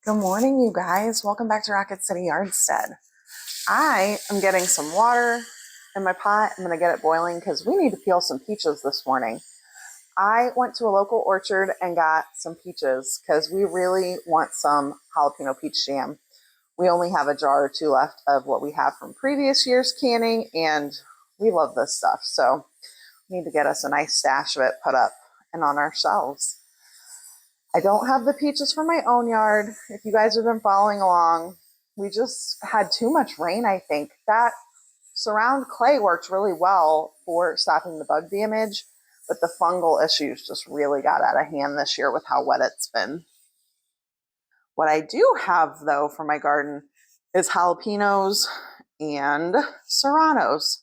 Good morning, you guys. Welcome back to Rocket City Yardstead. I am getting some water in my pot. I'm going to get it boiling because we need to peel some peaches this morning. I went to a local orchard and got some peaches because we really want some jalapeno peach jam. We only have a jar or two left of what we have from previous year's canning, and we love this stuff. So we need to get us a nice stash of it put up and on our shelves. I don't have the peaches for my own yard. If you guys have been following along, we just had too much rain, I think. That surround clay worked really well for stopping the bug damage, but the fungal issues just really got out of hand this year with how wet it's been. What I do have, though, for my garden is jalapenos and serranos.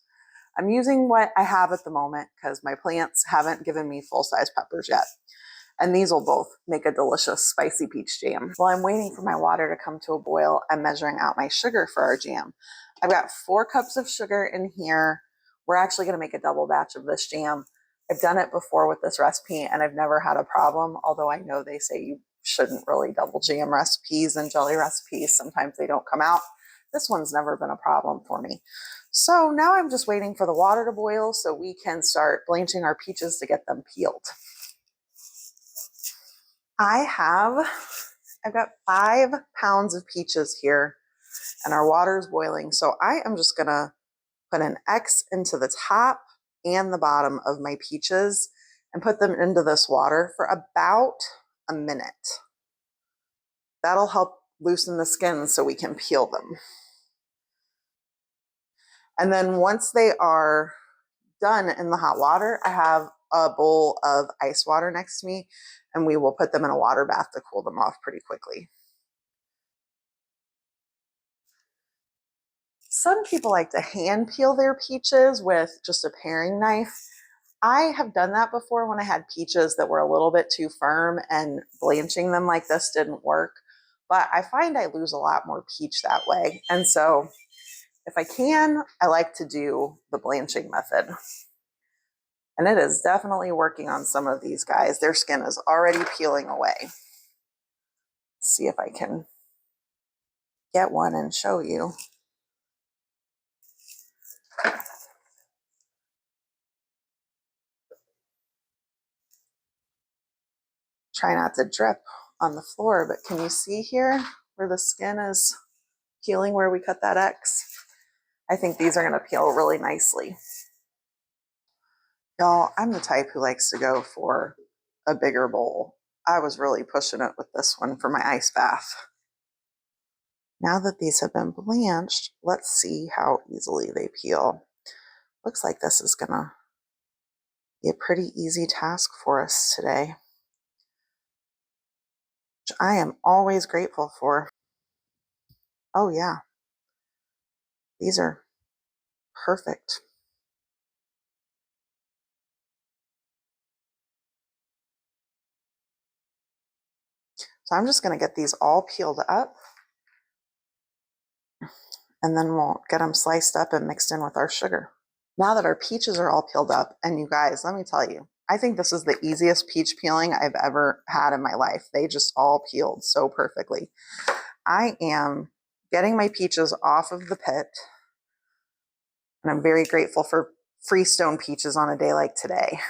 I'm using what I have at the moment because my plants haven't given me full-size peppers yet. And these will both make a delicious spicy peach jam. While I'm waiting for my water to come to a boil, I'm measuring out my sugar for our jam. I've got 4 cups of sugar in here. We're actually going to make a double batch of this jam. I've done it before with this recipe and I've never had a problem, although I know they say you shouldn't really double jam recipes and jelly recipes. Sometimes they don't come out. This one's never been a problem for me. So now I'm just waiting for the water to boil so we can start blanching our peaches to get them peeled. I've got 5 pounds of peaches here and our water is boiling. So I am just gonna put an X into the top and the bottom of my peaches and put them into this water for about a minute. That'll help loosen the skin so we can peel them. And then once they are done in the hot water, I have a bowl of ice water next to me and we will put them in a water bath to cool them off pretty quickly. Some people like to hand peel their peaches with just a paring knife. I have done that before when I had peaches that were a little bit too firm and blanching them like this didn't work. But I find I lose a lot more peach that way. And so if I can, I like to do the blanching method. And it is definitely working on some of these guys. Their skin is already peeling away. Let's see if I can get one and show you. Try not to drip on the floor, but can you see here where the skin is peeling where we cut that X? I think these are going to peel really nicely. Y'all, I'm the type who likes to go for a bigger bowl. I was really pushing it with this one for my ice bath. Now that these have been blanched, let's see how easily they peel. Looks like this is going to be a pretty easy task for us today, which I am always grateful for. Oh yeah, these are perfect. So I'm just going to get these all peeled up and then we'll get them sliced up and mixed in with our sugar. Now that our peaches are all peeled up, and you guys, let me tell you, I think this is the easiest peach peeling I've ever had in my life. They just all peeled so perfectly. I am getting my peaches off of the pit, and I'm very grateful for Freestone peaches on a day like today.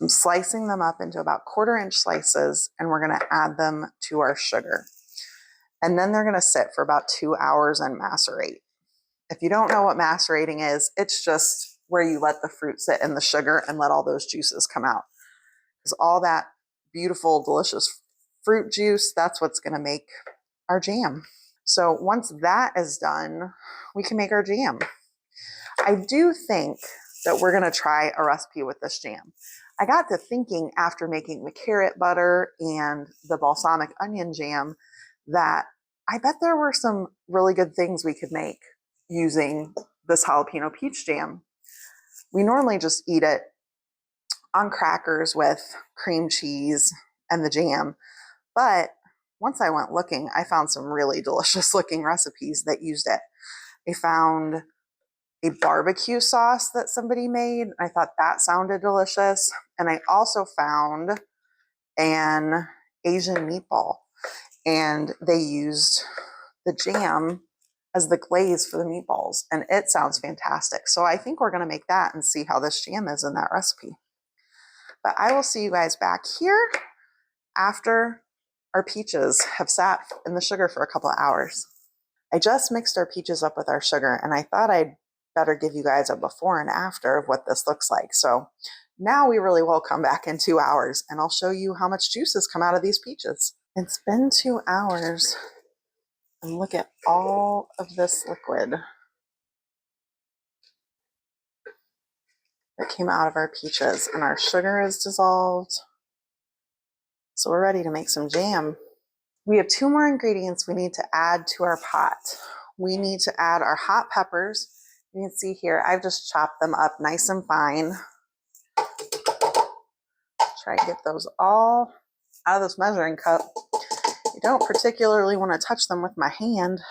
I'm slicing them up into about 1/4-inch slices, and we're going to add them to our sugar. And then they're going to sit for about 2 hours and macerate. If you don't know what macerating is, it's just where you let the fruit sit in the sugar and let all those juices come out. Because all that beautiful, delicious fruit juice, that's what's going to make our jam. So once that is done, we can make our jam. I do think that we're going to try a recipe with this jam. I got to thinking after making the carrot butter and the balsamic onion jam that I bet there were some really good things we could make using this jalapeno peach jam. We normally just eat it on crackers with cream cheese and the jam. But once I went looking, I found some really delicious looking recipes that used it. I found a barbecue sauce that somebody made. I thought that sounded delicious. And I also found an Asian meatball, and they used the jam as the glaze for the meatballs, and it sounds fantastic. So I think we're going to make that and see how this jam is in that recipe. But I will see you guys back here after our peaches have sat in the sugar for a couple of hours. I just mixed our peaches up with our sugar, and I thought I'd better give you guys a before and after of what this looks like. So now we really will come back in 2 hours, and I'll show you how much juice has come out of these peaches. It's been 2 hours, and look at all of this liquid that came out of our peaches, and our sugar is dissolved. So we're ready to make some jam. We have 2 more ingredients we need to add to our pot. We need to add our hot peppers. You can see here, I've just chopped them up nice and fine. Try to get those all out of this measuring cup. You don't particularly want to touch them with my hand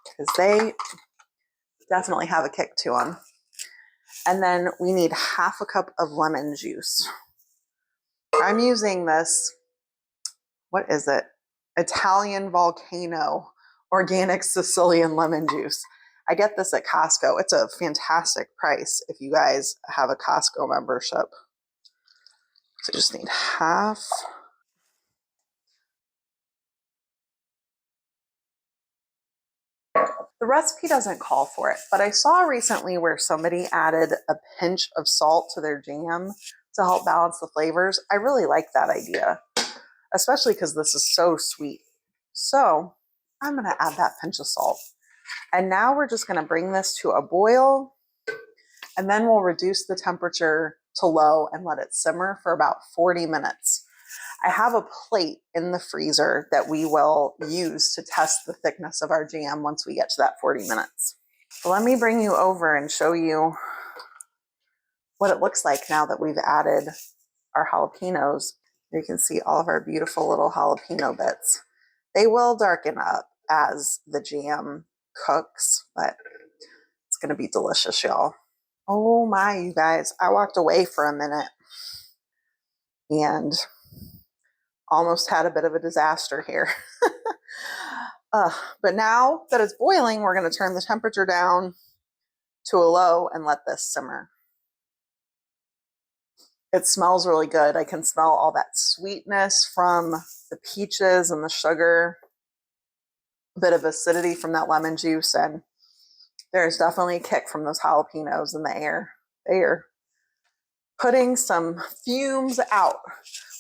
because they definitely have a kick to them. And then we need half a cup of lemon juice. I'm using this, what is it? Italian Volcano organic Sicilian lemon juice. I get this at Costco. It's a fantastic price if you guys have a Costco membership. So just need half. The recipe doesn't call for it, but I saw recently where somebody added a pinch of salt to their jam to help balance the flavors. I really like that idea, especially because this is so sweet. So I'm going to add that pinch of salt. And now we're just going to bring this to a boil, and then we'll reduce the temperature to low and let it simmer for about 40 minutes. I have a plate in the freezer that we will use to test the thickness of our jam once we get to that 40 minutes. So let me bring you over and show you what it looks like now that we've added our jalapenos. You can see all of our beautiful little jalapeno bits. They will darken up as the jam cooks, but it's going to be delicious, y'all. Oh my, you guys, I walked away for a minute and almost had a bit of a disaster here. But now that it's boiling, we're going to turn the temperature down to a low and let this simmer. It smells really good. I can smell all that sweetness from the peaches and the sugar, a bit of acidity from that lemon juice, and there's definitely a kick from those jalapenos in the air. They are putting some fumes out,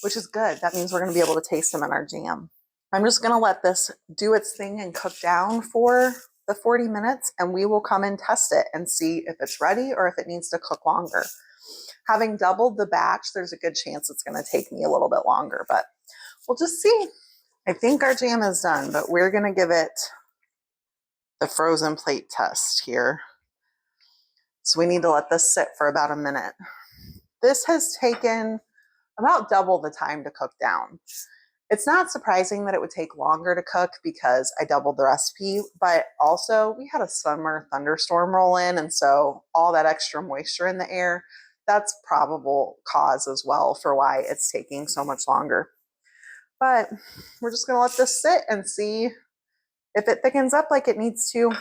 which is good. That means we're going to be able to taste them in our jam. I'm just going to let this do its thing and cook down for the 40 minutes, and we will come and test it and see if it's ready or if it needs to cook longer. Having doubled the batch, there's a good chance it's going to take me a little bit longer, but we'll just see. I think our jam is done, but we're going to give it the frozen plate test here. So we need to let this sit for about a minute. This has taken about double the time to cook down. It's not surprising that it would take longer to cook because I doubled the recipe, but also we had a summer thunderstorm roll in, and so all that extra moisture in the air, that's probable cause as well for why it's taking so much longer. But we're just going to let this sit and see if it thickens up like it needs to.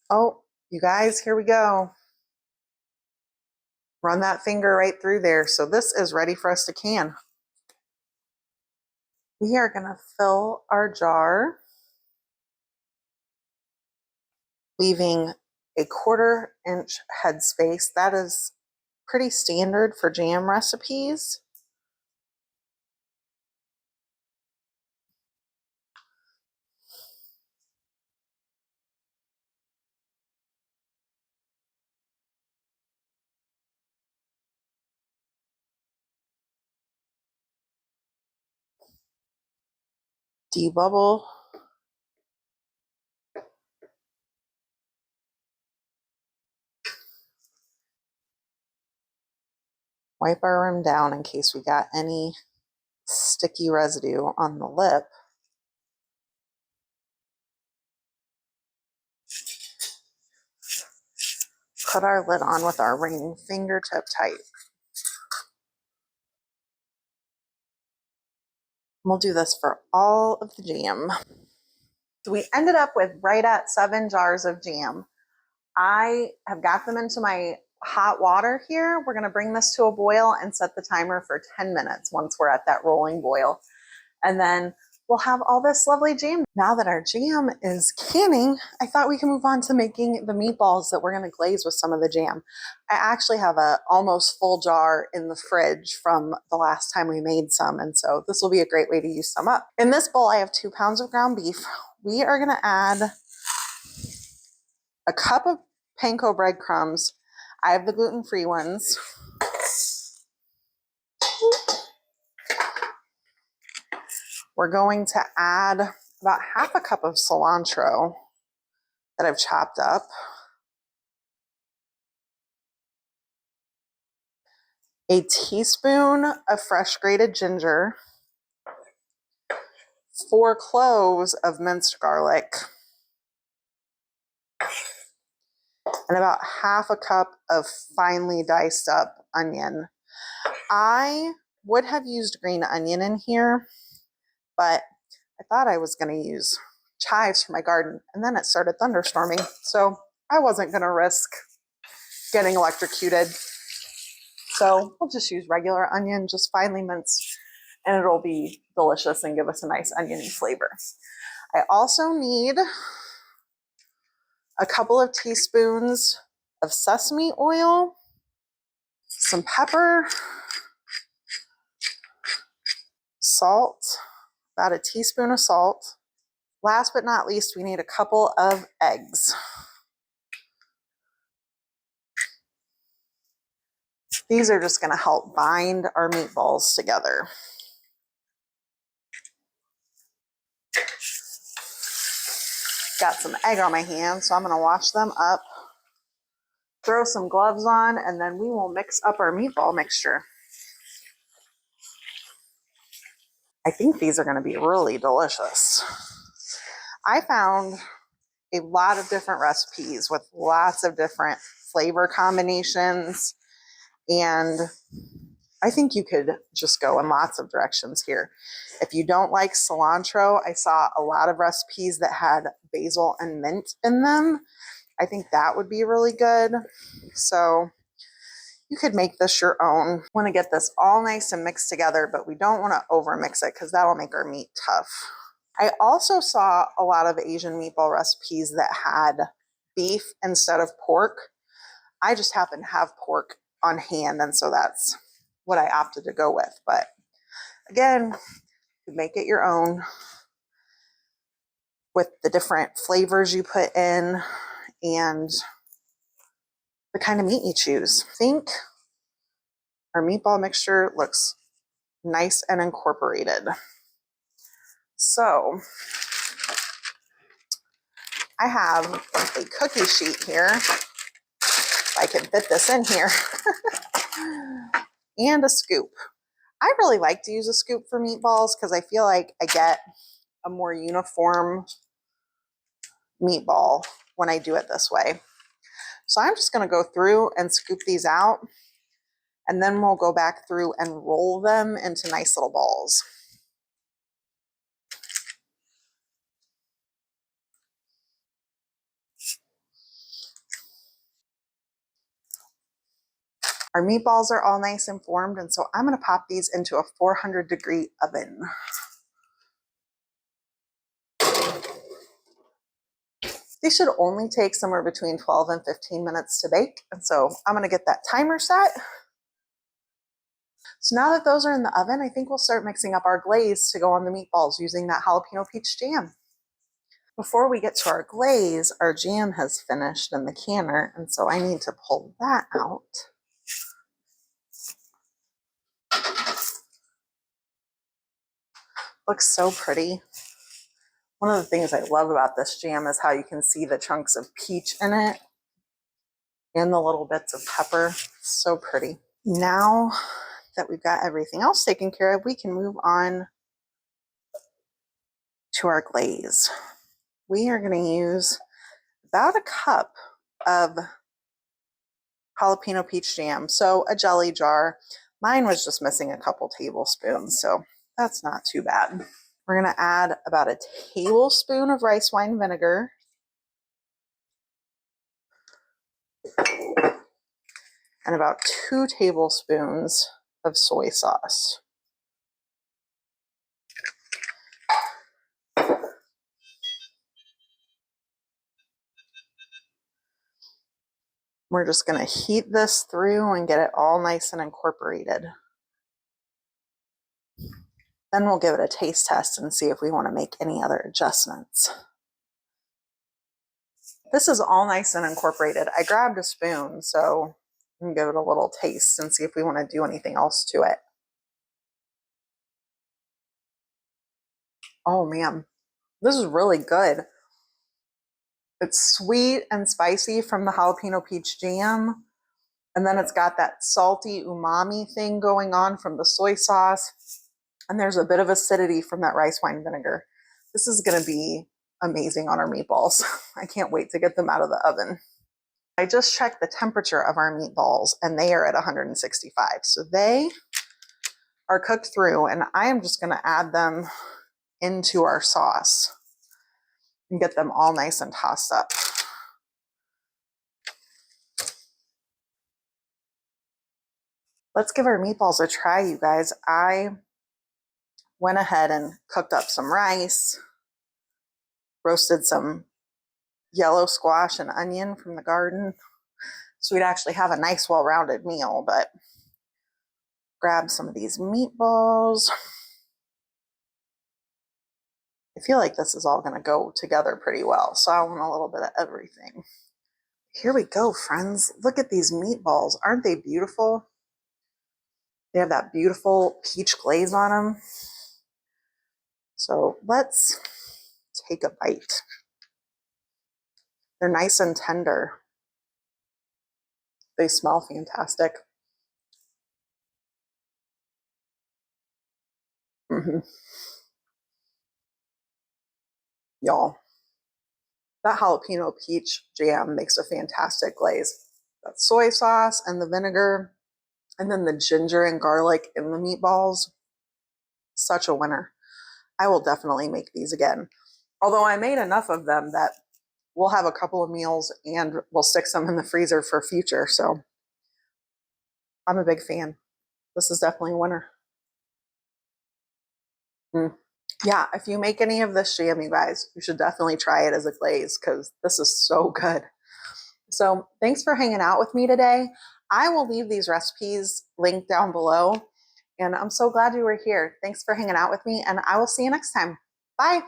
Oh, you guys, here we go. Run that finger right through there. So this is ready for us to can. We are going to fill our jar, leaving a 1/4 inch headspace. That is pretty standard for jam recipes. Debubble. Wipe our rim down in case we got any sticky residue on the lip. Put our lid on with our ring fingertip tight. We'll do this for all of the jam. So we ended up with right at 7 jars of jam. I have got them into my hot water here. We're gonna bring this to a boil and set the timer for 10 minutes once we're at that rolling boil. And then we'll have all this lovely jam. Now that our jam is canning, I thought we can move on to making the meatballs that we're gonna glaze with some of the jam. I actually have a almost full jar in the fridge from the last time we made some, and so this will be a great way to use some up. In this bowl, I have 2 pounds of ground beef. We are gonna add a cup of panko breadcrumbs. I have the gluten-free ones. We're going to add about half a cup of cilantro that I've chopped up. A teaspoon of fresh grated ginger. 4 cloves of minced garlic. And about half a cup of finely diced up onion. I would have used green onion in here, but I thought I was going to use chives for my garden, and then it started thunderstorming, so I wasn't going to risk getting electrocuted. So we'll just use regular onion, just finely minced, and it'll be delicious and give us a nice oniony flavor. I also need a couple of teaspoons of sesame oil, some pepper, salt, about a teaspoon of salt. Last but not least, we need a couple of eggs. These are just going to help bind our meatballs together. Got some egg on my hands, so I'm going to wash them up, throw some gloves on, and then we will mix up our meatball mixture. I think these are going to be really delicious. I found a lot of different recipes with lots of different flavor combinations, and I think you could just go in lots of directions here. If you don't like cilantro, I saw a lot of recipes that had basil and mint in them. I think that would be really good. So you could make this your own. Want to get this all nice and mixed together, but we don't want to over mix it because that'll make our meat tough. I also saw a lot of Asian meatball recipes that had beef instead of pork. I just happen to have pork on hand, and so that's what I opted to go with. But again, you make it your own with the different flavors you put in and the kind of meat you choose. I think our meatball mixture looks nice and incorporated. So I have a cookie sheet here, if I can fit this in here, and a scoop. I really like to use a scoop for meatballs because I feel like I get a more uniform meatball when I do it this way. So I'm just going to go through and scoop these out, and then we'll go back through and roll them into nice little balls. Our meatballs are all nice and formed, and so I'm going to pop these into a 400-degree oven. These should only take somewhere between 12 and 15 minutes to bake, and so I'm going to get that timer set. So now that those are in the oven, I think we'll start mixing up our glaze to go on the meatballs using that jalapeno peach jam. Before we get to our glaze, our jam has finished in the canner, and so I need to pull that out. Looks so pretty. One of the things I love about this jam is how you can see the chunks of peach in it and the little bits of pepper. It's so pretty. Now that we've got everything else taken care of, we can move on to our glaze. We are going to use about a cup of jalapeno peach jam, so a jelly jar. Mine was just missing a couple tablespoons, so That's not too bad. We're going to add about a tablespoon of rice wine vinegar. And about 2 tablespoons of soy sauce. We're just going to heat this through and get it all nice and incorporated. Then we'll give it a taste test and see if we want to make any other adjustments. This is all nice and incorporated. I grabbed a spoon, so we can give it a little taste and see if we want to do anything else to it. Oh man, this is really good. It's sweet and spicy from the jalapeno peach jam. And then it's got that salty umami thing going on from the soy sauce. And there's a bit of acidity from that rice wine vinegar. This is going to be amazing on our meatballs. I can't wait to get them out of the oven. I just checked the temperature of our meatballs and they are at 165. So they are cooked through, and I am just going to add them into our sauce and get them all nice and tossed up. Let's give our meatballs a try, you guys. I went ahead and cooked up some rice, roasted some yellow squash and onion from the garden. So we'd actually have a nice, well-rounded meal, but grab some of these meatballs. I feel like this is all going to go together pretty well, so I want a little bit of everything. Here we go, friends. Look at these meatballs. Aren't they beautiful? They have that beautiful peach glaze on them. So let's take a bite. They're nice and tender. They smell fantastic. Y'all, that jalapeno peach jam makes a fantastic glaze. That soy sauce and the vinegar, and then the ginger and garlic in the meatballs, such a winner. I will definitely make these again. Although I made enough of them that we'll have a couple of meals and we'll stick some in the freezer for future. So I'm a big fan. This is definitely a winner. Yeah, if you make any of this jam, you guys, you should definitely try it as a glaze because this is so good. So thanks for hanging out with me today. I will leave these recipes linked down below. And I'm so glad you were here. Thanks for hanging out with me, and I will see you next time. Bye.